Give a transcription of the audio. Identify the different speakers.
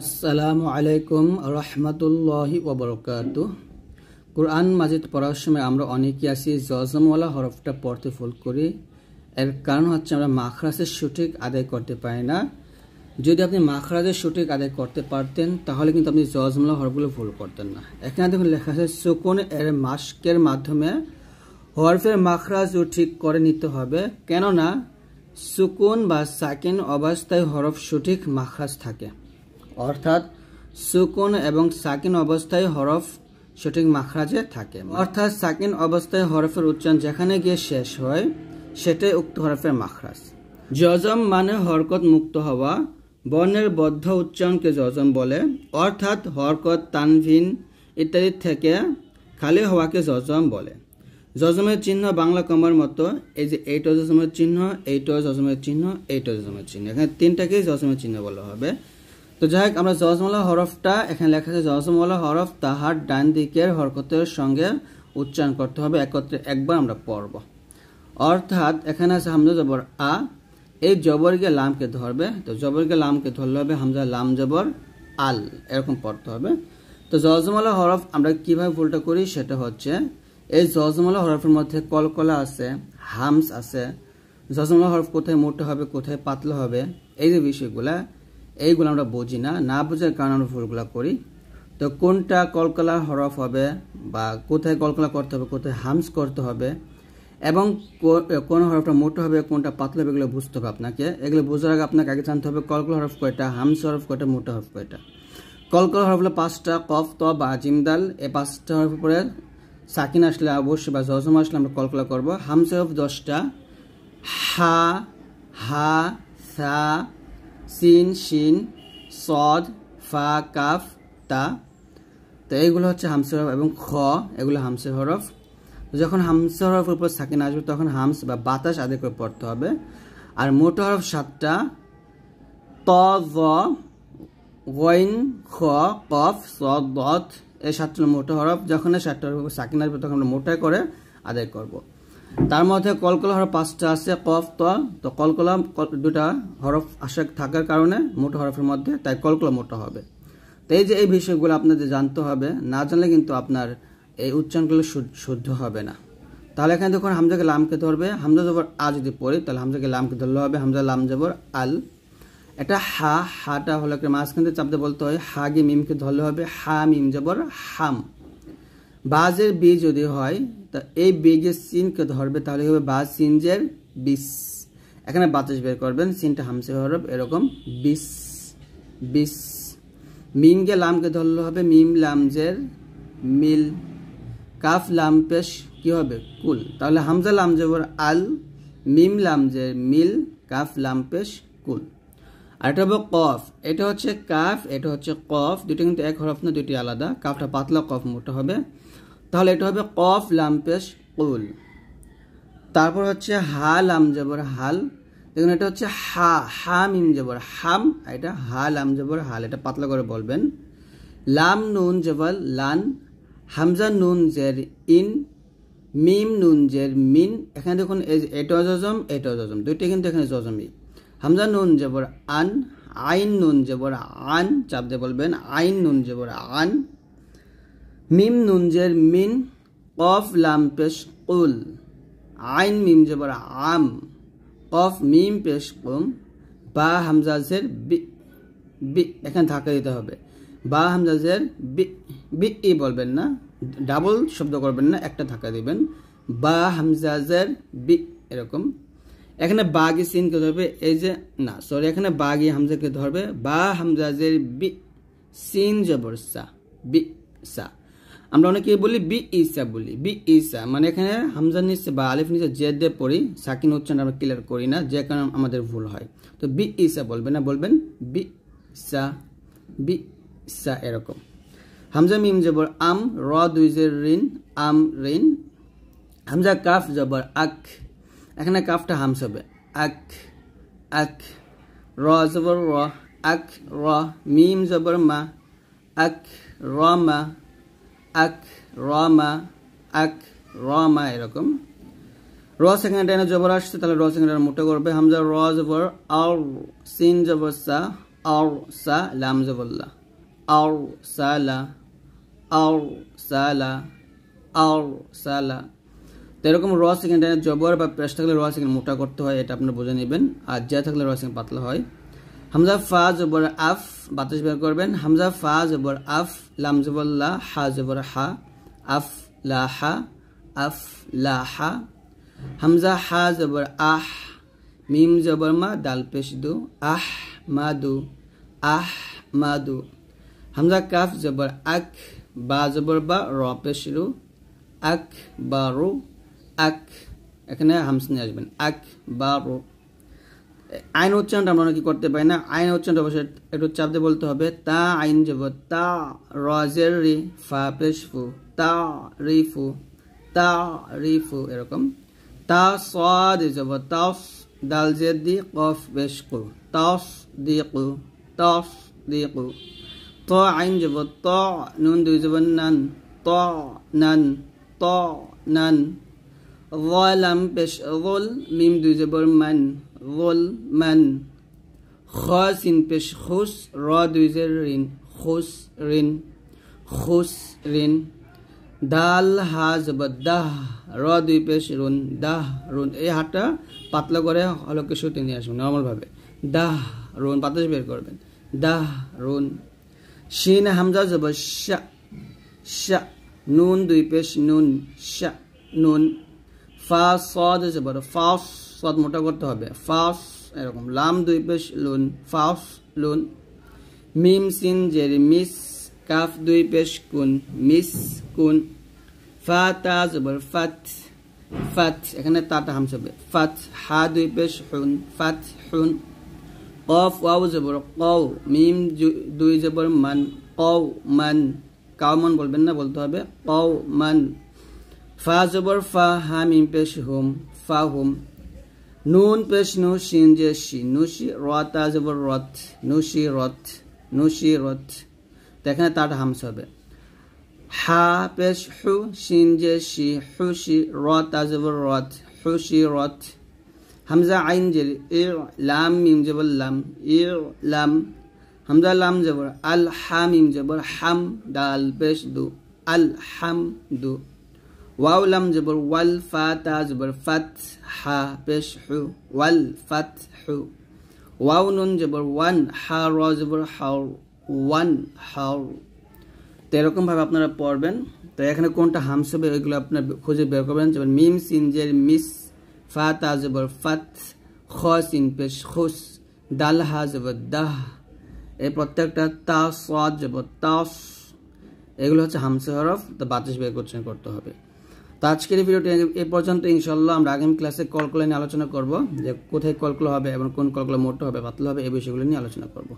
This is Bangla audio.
Speaker 1: আসসালামু আলাইকুম রহমতুল্লাহি ওয়া বারাকাতুহু। কুরআন মাজিদ পড়ার সময় আমরা অনেকেই আছি জজমওয়ালা হরফটা পড়তে ভুল করি। এর কারণ হচ্ছে আমরা মাখরাজের সঠিক আদায় করতে পারি না। যদি আপনি মাখরাজের সঠিক আদায় করতে পারতেন তাহলে কিন্তু আপনি জজমওয়ালা হরফগুলো ভুল করতেন না। এখানে দেখুন লেখা আছে সুকুন এর মাস্কের মাধ্যমে হরফের মাখরাজও ঠিক করে নিতে হবে, কেননা সুকুন বা সাকিন অবস্থায় হরফ সঠিক মাখরাজ থাকে। অর্থাৎ সুকুন এবং সাকিন অবস্থায় হরফ সঠিক মাখরাজে থাকে। অর্থাৎ সাকিন অবস্থায় হরফের উচ্চারণ যেখানে গিয়ে শেষ হয় সেটাই উক্ত হরফের মাখরাজ। জজম মানে হরকত মুক্ত হওয়া, বর্ণের বদ্ধ উচ্চারণকে জজম বলে। অর্থাৎ হরকত, তানভিন ইত্যাদি থেকে খালি হওয়াকে জজম বলে। জজমের চিহ্ন বাংলা কমার মতো, এই যে এইটা জজমের চিহ্ন, এইটা জজমের চিহ্ন, এইটা জজমের চিহ্ন, এখানে তিনটাকেই জজমের চিহ্ন বলা হবে। তো যাই হোক, আমরা জজমওয়ালা হরফটা এখানে লেখা আছে জজমওয়ালা হরফ তাহার ডান দিকের হরকতের সঙ্গে উচ্চারণ করতে হবে, একত্রে একবার আমরা পড়ব। অর্থাৎ এখানে আছে হামজা জবর আ, এই জবরকে লামকে ধরবে, তো জবরকে লামকে ধরলে হবে হামজা লাম জবর আল, এরকম পড়তে হবে। তো জজমওয়ালা হরফ আমরা কিভাবে ভুলটা করি সেটা হচ্ছে, এই জজমওয়ালা হরফের মধ্যে কলকলা আছে, হামস আছে। জজমওয়ালা হরফ কোথায় মোটা হবে কোথায় পাতলা হবে এই যে বিষয়গুলা, এইগুলো আমরা বুঝি না বোঝার কারণে আমরা ভুলগুলা করি। তো কোনটা কলকলা হরফ হবে বা কোথায় কলকলা করতে হবে, কোথায় হামস করতে হবে এবং কোন হরফটা মোটা হবে কোনটা পাতলা হবে এগুলো বুঝতে হবে আপনাকে। এগুলো বোঝার আগে আপনাকে আগে জানতে হবে কলকলা হরফ কয়টা, হামস হরফ কয়টা, মোটা হরফ কয়টা। কলকলা হরফ হলো 5টা, কফ, ত, বা, জিম, দাল। এই 5টা হরফ উপরে সাকিন আসলে অবশ্যই বা জজম আসলে আমরা কলকলা করব। হামস হরফ 10টা, হা, হা, সা, সিন, শিন, সদ, ফা, কাফ, তা। তো এইগুলো হচ্ছে হামসের হরফ এবং খ, এগুলো হামসের হরফ। যখন হামসের হরফের উপর সাকিন আসবে তখন হামস বা বাতাস আদায় করে পড়তে হবে। আর মোটা হরফ 7টা, ত, জ, গইন, খ, কফ, সদ, দত। এই 7টা মোটা হরফ। যখন এই 7টার উপর সাকিন আসবে তখন আমরা মোটা করে আদায় করব। তার মধ্যে কলকলা হরফ 5টা আছে, কফ, ত। তো কলকলা 2টা হরফ আসা থাকার কারণে মোটা হরফের মধ্যে, তাই কলকলা মোটা হবে। তো এই যে এই বিষয়গুলো আপনাদের জানতে হবে, না জানলে কিন্তু আপনার এই উচ্চারণগুলো শুদ্ধ হবে না। তাহলে এখানে দেখুন হামজাকে লামকে ধরবে, হামজা জবর আ যদি পড়ি তাহলে হামজাকে লামকে ধরলে হবে হামজা লাম জবর আল। এটা হা, হাটা হলো একটা মাঝখান থেকে চাপতে বলতে হয়, হা গিয়ে মিমকে ধরলে হবে হা মিম জবর হাম। বাজের বি যদি হয় তা এই বেগের সিনকে ধরবে তাহলে হবে বাজ সিনজের বিস। এখানে বাতাস বের করবেন, সিনটা হামসে হরফ এরকম বিস বিস। মিমকে লামকে ধরলে হবে মিম লামজের মিল। কাফ লাম পেশ কি হবে কুল, তাহলে হামজা লাম জবর আল, মিম লামজের মিল, কাফ লাম পেশ কুল। আর এটা হবে কফ, এটা হচ্ছে কাফ, এটা হচ্ছে কফ, দুটো কিন্তু এক হরফ না, দুটি আলাদা। কাফটা পাতলা, কফ মোটা হবে, তাহলে এটা হবে কফ লাম পেশ কুল। তারপর হচ্ছে হা লাম জবর হাল, দেখুন এটা হচ্ছে হা, হা মিম জবর হাম, এটা হা লাম জবর হাল, এটা পাতলা করে বলবেন। লাম নুন জবর লান, হামজা নুন জের ইন, মিম নুন জের মিন। এখানে দেখুন এটাও জজম এটাও জজম, দুইটা কিন্তু এখানে জজমই। হামজা নুন জবর আন, আইন নুন জবর আন, চাপ দিয়ে বলবেন আইন নুন জবর আন। মিম নুন জের মিন, কফ লাম পেশ কুল, আইন মিম জবর আম, কফ মিম পেশ কুম। বা হামজা জের বি, বি এখানে ধাক্কা দিতে হবে। বা হামজা জের বি, বি ই বলবেন না, ডাবল শব্দ করবেন না, একটা ধাক্কা দিবেন। বা হামজা জের বি, এরকম। এখানে বাগি সিনকে ধরবে, এই যে না সরি, এখানে বাগি হামজাকে ধরবে। বা হামজা জের বি, সিন জবর সা, বি সা। আমরা অনেকেই বলি বি ইসা বলি, বি ইসা মানে এখানে হামজার নিচে বা আলিফ নিচে জেড দিয়ে পড়ি, সাকিন উচ্চারণ আমরা ক্লিয়ার করি না, যে কারণে আমাদের ভুল হয়। তো বি ইসা বলবেন না, বলবেন বি সা, বি সা, এরকম। হামজা মিম জবর আম, র দুই জের রিন, আম রিন। হামজা কাফ জবর আক, এখানে কাফটা হামস হবে আক, আক। র জবর র, আক র। মিম জবর মা, আক র মা, আক র মা, আক র মা, এরকম। র সেকেন্ড টাইনে জবর আসছে তাহলে র সেকেন্ড টাইনে মোটা করবে। হামজা র জবর আর, সিন জবর সা, লাম জবল্লা সালা। তো এরকম র সেকেন্ড জবর বা পেশ থাকলে র সেকেন্ড মোটা করতে হয়, এটা আপনারা বুঝে নেবেন। আর যা থাকলে র সেকেন্ড পাতলা হয়। হামজা ফা জবর আফ, বাতাস বের করবেন। হামজা ফা জবর আফ, লাম জবর লা, হা জবর হা, আফ লা হা, আফ লা হা। হামজা হা জবর আহ, মিম জবর মা, দাল পেশ দু, আহ মাদু, আহ মাদু। হামজা কাফ জবর আক, বা জবর বা, র পেশ রু, আক বা রু, আক। এখানে হামস নিয়ে আসবেন, আক বা রু। আইন উচ্চারণটা আমরা কি করতে পারি না, আইন উচ্চারণটা অবশ্যই একটু চাপ দিয়ে বলতে হবে। তা আইন যাব তা, রজের রি, ফা পেশ ফু, তা রিফু, তা রিফু এরকম। তা সাদ যাব তাস, দাল জেদ দি, কফ পেশ কু, তাস দিকু, তাস দিকু। ত আইন যাব ত, নুন দুই যাব নান, ত নান, ত নান। লাম পেশ রোল, মিম দুই জবর মান, রোল মান। খ সিন পেশ খুস, র দুই জের রিন, খুস রিন, খুস রিন। দাল হা জবর দাহ, র দুই পেশ রুন, দাহ রুন। এই হাতটা পাতলা করে হলকে সুতে নিয়ে আসবেন নর্মাল ভাবে, দাহ রুন, বাতাস বের করবেন, দাহ রুন। শিন হামজা জবর শা, শা, নুন দুই পেশ নুন, শা নুন। ফা সদ জবর ফাস, সদ মোটা করতে হবে, ফাস এরকম। লাম দুই পেশ লুন, ফাস লুন। মিম সিন জের মিস, কাফ দুই পেশ কুন, মিস কুন। ফা তা জবর ফাত, ফাত, এখানে তাটা হামস হবে, ফাত। হা দুই পেশ হুন, ফাত হুন। কফ ওয়াও জবর কও, মিম দুই জবর মান, কও মান। কাও মান বলবেন না, বলতে হবে কও মান। ফা জবর ফা, হা মিম পেশ হুম, ফা হুম। নুন পেশ নু, শিন জে শি, নুশি। র তা জবর রথ, নুশি রথ, নুশি রথ। তো এখানে তাটা হামস হবে। হা পেশ হু, শিন জে শি, হুশি। র তা জবর রথ, হুশি রথ। হামজা আইন জের ই, লাম মিম জবর লাম, ই লাম। হামজা লাম জবর আল, হা মিম জবর হাম, দাল পেশ দু, আল হাম দু। ওয়াও লাম জবর ওয়াল, ফা তা জবর ফাত, হা পেশ হু, ওয়াল ফাত হু। ওয়াও নুন জবর ওয়ান, হা র জবর হাও, ওয়ান হাও। তো এরকম ভাবে আপনারা পড়বেন। তো এখানে কোনটা হামস হবে ওইগুলো আপনার খুঁজে বের করবেন। যেমন মিম সিন জের মিস, ফা তা জবর ফাত, খ সিন পেশ খুস, দাল হা জবর দাহ। এই প্রত্যেকটা তা সাদ জবর তাস, এগুলো হচ্ছে হামস হরফ। তো বাতাস বের করতে হবে। তো আজকের এই ভিডিওটি এ পর্যন্ত। ইনশাল্লাহ আমরা আগামী ক্লাসে কলগুলো নিয়ে আলোচনা করব, যে কোথায় কলগুলো হবে এবং কোন কলগুলো মোটা হবে পাতলা হবে, এই বিষয়গুলো নিয়ে আলোচনা করব।